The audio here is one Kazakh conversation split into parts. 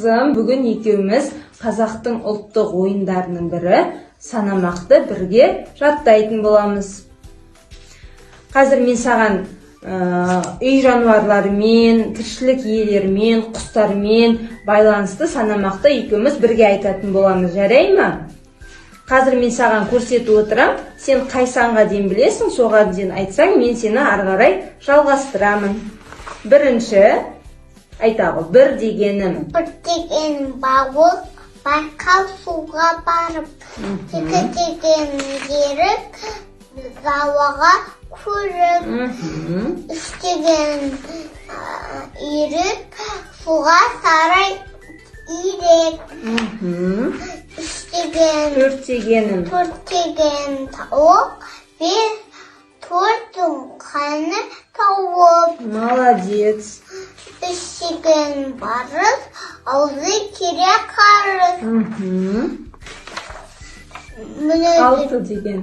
қызым, бүгін екеуміз қазақтың ұлттық ойындарының бірі санамақты бірге жаттайтын боламыз. Қазір мен саған үй жануарларымен, тіршілік иелерімен, құстармен байланысты санамақты екеуміз бірге айтатын боламыз, жарай ма? Қазір мен саған көрсетіп отырам, сен қай санға дейін білесің, соған дейін айтсаң, мен сені ары қарай жалғастырамын. Бірінші айтағы, бір дегенім. Бір дегенім балық, байқау суға барып. Екі дегенім ерік, ауаға көріп. Үш дегенім ерік, суға сарай ирек. Төрт дегенім тауық, бес төрттің қаны тауып. Молодец. Үш дегенім барыс, аузы кере қарыс. Алты деген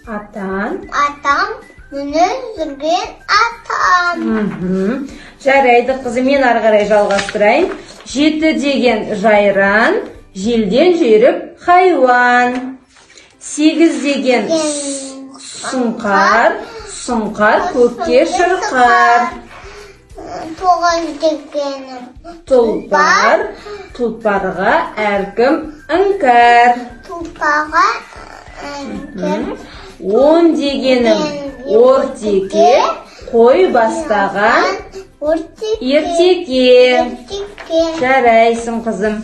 атам, мұны жүрген атам. Жарайды, қызым, мен ары қарай жалғастырайын. Жеті деген жайран, желден жүйрік хайуан. Сегіз деген сұңқар, көкке шырқар. Тоғыз дегенім тұлпарға әркім іңкәр. Он дегенім ортеке, қой бастаған ертеке. Жарайсың, қызым.